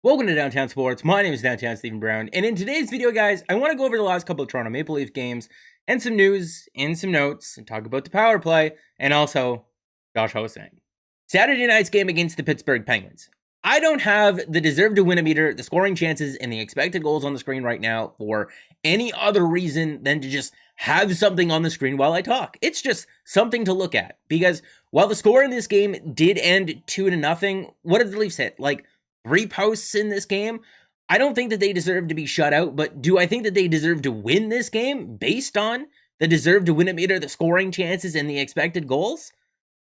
Welcome to Downtown Sports. My name is Downtown Stephen Brown, and in today's video, guys, I want to go over the last couple of Toronto Maple Leaf games and some news and some notes and talk about the power play and also Josh Hosang. Saturday night's game against the Pittsburgh Penguins. I don't have the deserve to win meter, the scoring chances, and the expected goals on the screen right now for any other reason than to just have something on the screen while I talk. It's just something to look at because while the score in this game did end 2-0, what did the Leafs hit? Like 3 posts in this game. I don't think that they deserve to be shut out, but do I think that they deserve to win this game based on the deserve to win meter, the scoring chances, and the expected goals?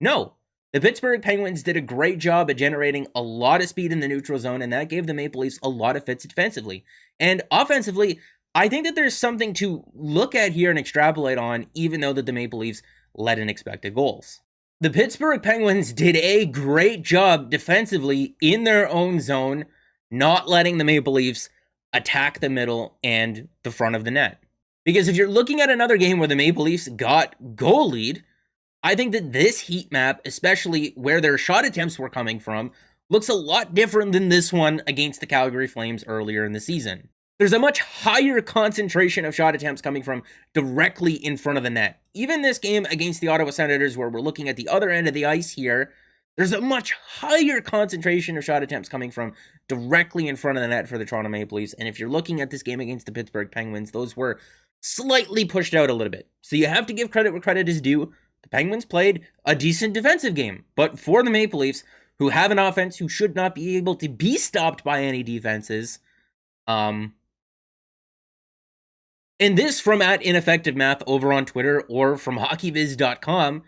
No. The Pittsburgh Penguins did a great job at generating a lot of speed in the neutral zone, and that gave the Maple Leafs a lot of fits defensively. And offensively, I think that there's something to look at here and extrapolate on, even though that the Maple Leafs led in expected goals. The Pittsburgh Penguins did a great job defensively in their own zone, not letting the Maple Leafs attack the middle and the front of the net. Because if you're looking at another game where the Maple Leafs got goal lead, I think that this heat map, especially where their shot attempts were coming from, looks a lot different than this one against the Calgary Flames earlier in the season. There's a much higher concentration of shot attempts coming from directly in front of the net. Even this game against the Ottawa Senators, where we're looking at the other end of the ice here, there's a much higher concentration of shot attempts coming from directly in front of the net for the Toronto Maple Leafs. And if you're looking at this game against the Pittsburgh Penguins, those were slightly pushed out a little bit. So you have to give credit where credit is due. The Penguins played a decent defensive game, but for the Maple Leafs, who have an offense who should not be able to be stopped by any defenses, and this from @ineffectivemath over on Twitter or from hockeyviz.com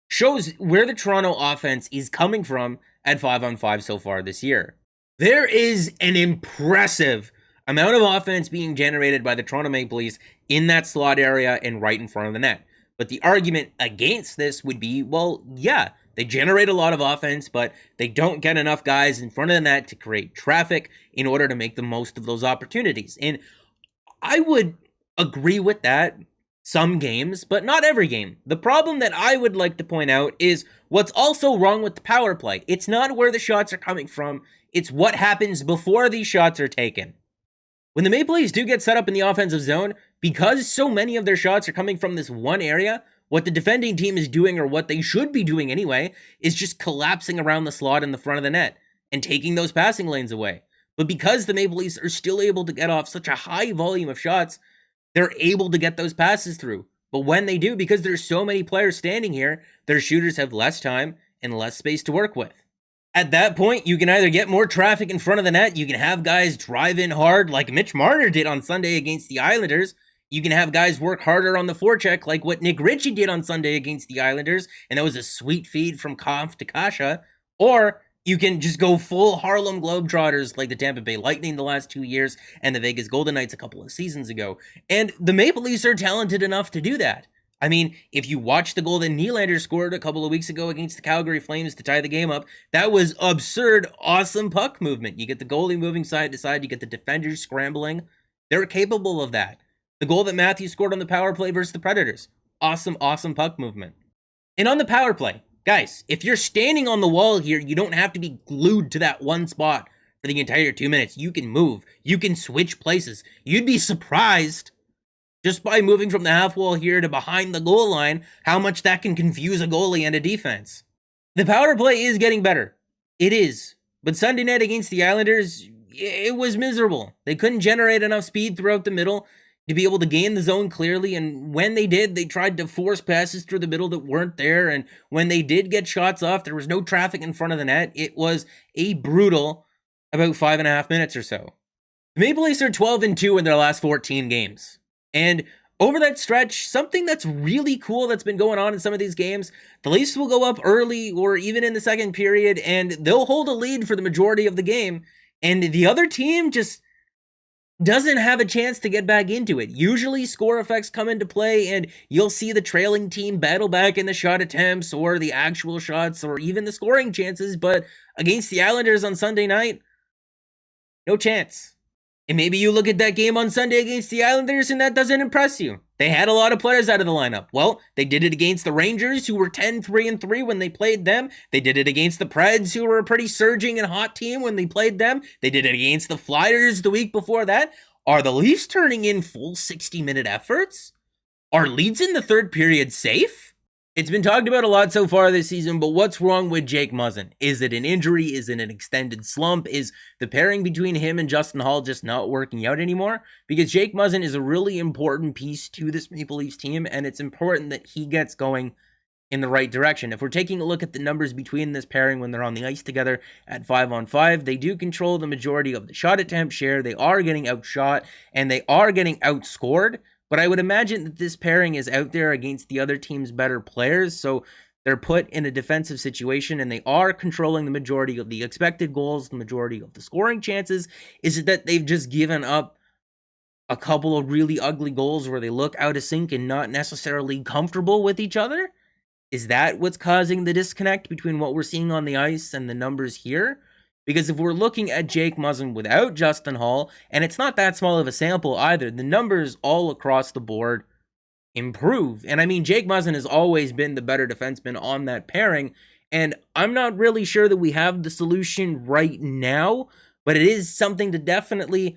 shows where the Toronto offense is coming from at 5-on-5 so far this year. There is an impressive amount of offense being generated by the Toronto Maple Leafs in that slot area and right in front of the net. But the argument against this would be, well, yeah, they generate a lot of offense, but they don't get enough guys in front of the net to create traffic in order to make the most of those opportunities. And I would agree with that some games, but not every game. The problem that I would like to point out is what's also wrong with the power play. It's not where the shots are coming from, it's what happens before these shots are taken. When the Maple Leafs do get set up in the offensive zone, because so many of their shots are coming from this one area, what the defending team is doing, or what they should be doing anyway, is just collapsing around the slot in the front of the net and taking those passing lanes away. But because the Maple Leafs are still able to get off such a high volume of shots, they're able to get those passes through. But when they do, because there's so many players standing here, their shooters have less time and less space to work with. At that point, you can either get more traffic in front of the net, you can have guys drive in hard like Mitch Marner did on Sunday against the Islanders, you can have guys work harder on the forecheck like what Nick Ritchie did on Sunday against the Islanders, and that was a sweet feed from Kampf to Kasha, or you can just go full Harlem Globetrotters like the Tampa Bay Lightning the last 2 years and the Vegas Golden Knights a couple of seasons ago. And the Maple Leafs are talented enough to do that. I mean, if you watch the goal that Nylander scored a couple of weeks ago against the Calgary Flames to tie the game up, that was absurd, awesome puck movement. You get the goalie moving side to side, you get the defenders scrambling. They're capable of that. The goal that Matthews scored on the power play versus the Predators, awesome, awesome puck movement. And on the power play, guys, if you're standing on the wall here, you don't have to be glued to that one spot for the entire 2 minutes. You can move. You can switch places. You'd be surprised, just by moving from the half wall here to behind the goal line, how much that can confuse a goalie and a defense. The power play is getting better. It is. But Sunday night against the Islanders, it was miserable. They couldn't generate enough speed throughout the middle to be able to gain the zone clearly, and when they did, they tried to force passes through the middle that weren't there, and when they did get shots off, there was no traffic in front of the net. It was a brutal about 5.5 minutes or so. The Maple Leafs are 12-2 in their last 14 games, and over that stretch, something that's really cool that's been going on in some of these games, the Leafs will go up early or even in the second period, and they'll hold a lead for the majority of the game, and the other team just doesn't have a chance to get back into it. Usually score effects come into play and you'll see the trailing team battle back in the shot attempts or the actual shots or even the scoring chances, but against the Islanders on Sunday night, no chance. And maybe you look at that game on Sunday against the Islanders and that doesn't impress you. They had a lot of players out of the lineup. Well, they did it against the Rangers, who were 10-3-3 when they played them. They did it against the Preds, who were a pretty surging and hot team when they played them. They did it against the Flyers the week before that. Are the Leafs turning in full 60-minute efforts? Are leads in the third period safe? It's been talked about a lot so far this season, but what's wrong with Jake Muzzin? Is it an injury? Is it an extended slump? Is the pairing between him and Justin Holl just not working out anymore? Because Jake Muzzin is a really important piece to this Maple Leafs team, and it's important that he gets going in the right direction. If we're taking a look at the numbers between this pairing when they're on the ice together at 5-on-5, they do control the majority of the shot attempt share. They are getting outshot, and they are getting outscored. But I would imagine that this pairing is out there against the other team's better players, so they're put in a defensive situation, and they are controlling the majority of the expected goals, the majority of the scoring chances. Is it that they've just given up a couple of really ugly goals where they look out of sync and not necessarily comfortable with each other? Is that what's causing the disconnect between what we're seeing on the ice and the numbers here? Because if we're looking at Jake Muzzin without Justin Holl, and it's not that small of a sample either, the numbers all across the board improve. And I mean, Jake Muzzin has always been the better defenseman on that pairing, and I'm not really sure that we have the solution right now, but it is something to definitely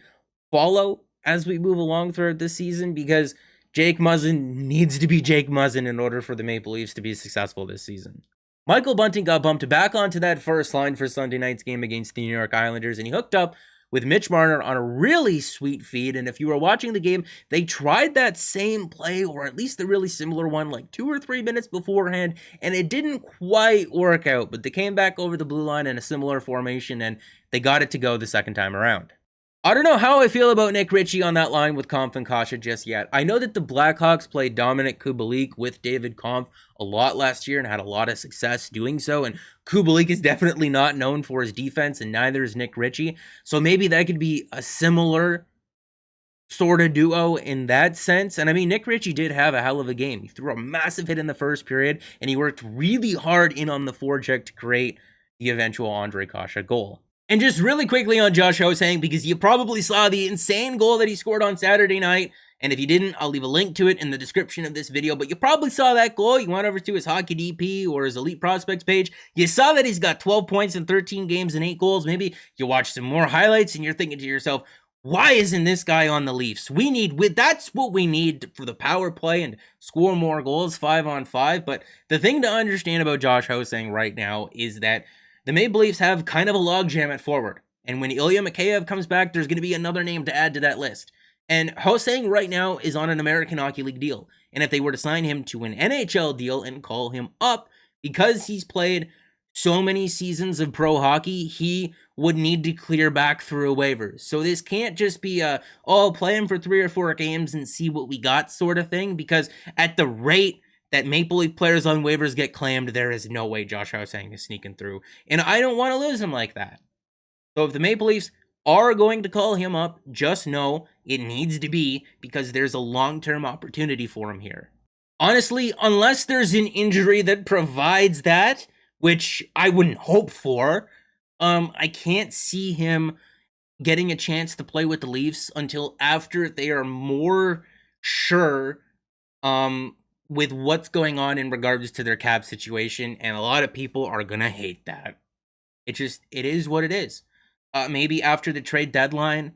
follow as we move along throughout this season, because Jake Muzzin needs to be Jake Muzzin in order for the Maple Leafs to be successful this season. Michael Bunting got bumped back onto that first line for Sunday night's game against the New York Islanders, and he hooked up with Mitch Marner on a really sweet feed. And if you were watching the game, they tried that same play, or at least a really similar one, like 2 or 3 minutes beforehand, and it didn't quite work out, but they came back over the blue line in a similar formation, and they got it to go the second time around. I don't know how I feel about Nick Ritchie on that line with Kampf and Kasha just yet. I know that the Blackhawks played Dominic Kubalik with David Kampf a lot last year and had a lot of success doing so, and Kubalik is definitely not known for his defense, and neither is Nick Ritchie, so maybe that could be a similar sort of duo in that sense. And I mean, Nick Ritchie did have a hell of a game. He threw a massive hit in the first period, and he worked really hard in on the forecheck to create the eventual Ondrej Kase goal. And just really quickly on Josh Ho-Sang, because you probably saw the insane goal that he scored on Saturday night, and if you didn't, I'll leave a link to it in the description of this video, but you probably saw that goal. You went over to his Hockey DP or his Elite Prospects page. You saw that he's got 12 points in 13 games and 8 goals. Maybe you watched some more highlights and you're thinking to yourself, why isn't this guy on the Leafs? That's what we need for the power play and score more goals 5-on-5. But the thing to understand about Josh Ho-Sang right now is that the Maple Leafs have kind of a logjam at forward. And when Ilya Mikheyev comes back, there's going to be another name to add to that list. And Ho-Sang right now is on an American Hockey League deal. And if they were to sign him to an NHL deal and call him up, because he's played so many seasons of pro hockey, he would need to clear back through waivers. So this can't just be play him for 3 or 4 games and see what we got sort of thing, because at the rate that Maple Leaf players on waivers get claimed, there is no way Josh Ho-Sang is sneaking through. And I don't want to lose him like that. So if the Maple Leafs are going to call him up, just know it needs to be because there's a long-term opportunity for him here. Honestly, unless there's an injury that provides that, which I wouldn't hope for, I can't see him getting a chance to play with the Leafs until after they are more sure with what's going on in regards to their cap situation, and a lot of people are gonna hate that. It is what it is. Maybe after the trade deadline,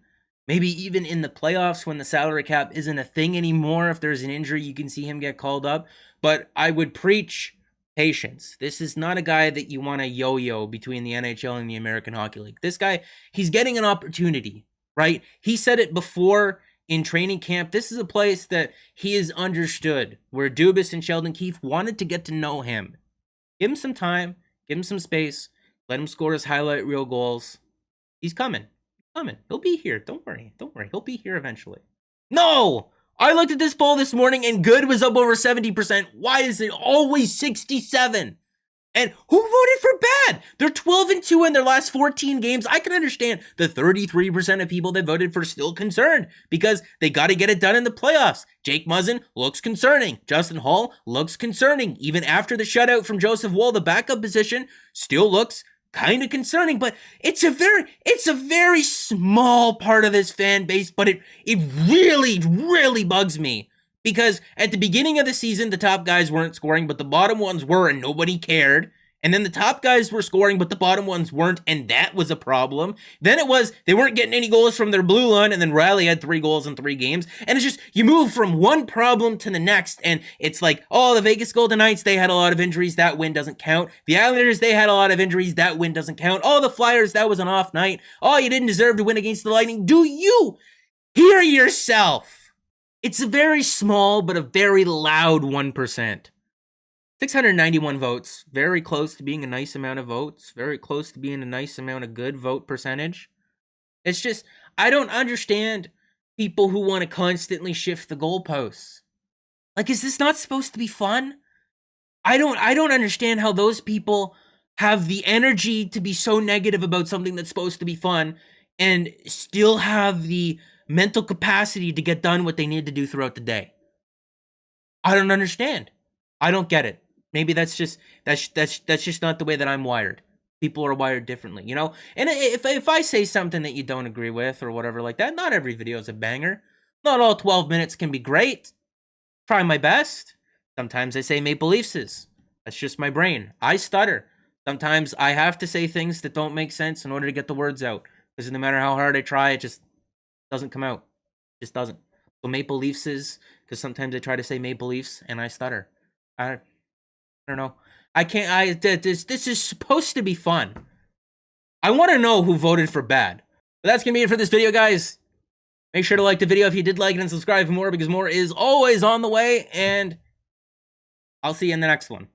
maybe even in the playoffs when the salary cap isn't a thing anymore, if there's an injury, you can see him get called up. But I would preach patience. This is not a guy that you want to yo-yo between the NHL and the American Hockey League. This guy, he's getting an opportunity, right? He said it before in training camp. This is a place that he is understood, where Dubas and Sheldon Keefe wanted to get to know him. Give him some time, give him some space, let him score his highlight reel goals. He's coming. He'll be here. Don't worry. He'll be here eventually. No! I looked at this poll this morning and good was up over 70%. Why is it always 67? And who voted for bad? They're 12-2 in their last 14 games. I can understand the 33% of people that voted for still concerned because they got to get it done in the playoffs. Jake Muzzin looks concerning. Justin Holl looks concerning. Even after the shutout from Joseph Woll, the backup position still looks kind of concerning, but it's a very small part of this fan base, but it really bugs me Because at the beginning of the season, the top guys weren't scoring, but the bottom ones were, and nobody cared. And then the top guys were scoring, but the bottom ones weren't, and that was a problem. Then it was they weren't getting any goals from their blue line, and then Riley had 3 goals in 3 games. And it's just, you move from one problem to the next, and it's like, oh, the Vegas Golden Knights, they had a lot of injuries, that win doesn't count. The Islanders, they had a lot of injuries, that win doesn't count. Oh, the Flyers, that was an off night. Oh, you didn't deserve to win against the Lightning. Do you hear yourself? It's a very small, but a very loud 1%. 691 votes, very close to being a nice amount of votes, very close to being a nice amount of good vote percentage. It's just, I don't understand people who want to constantly shift the goalposts. Like, is this not supposed to be fun? I don't understand how those people have the energy to be so negative about something that's supposed to be fun and still have the mental capacity to get done what they need to do throughout the day. I don't understand. I don't get it. Maybe that's just not the way that I'm wired. People are wired differently, you know? And if I say something that you don't agree with or whatever like that, not every video is a banger. Not all 12 minutes can be great. Try my best. Sometimes I say Maple Leafs. That's just my brain. I stutter. Sometimes I have to say things that don't make sense in order to get the words out. Because no matter how hard I try, it just doesn't come out. It just doesn't. So Maple Leafs because sometimes I try to say Maple Leafs and I stutter. I don't know. I can't. This is supposed to be fun. I want to know who voted for bad. But that's gonna be it for this video, guys. Make sure to like the video if you did like it and subscribe for more, because more is always on the way. And I'll see you in the next one.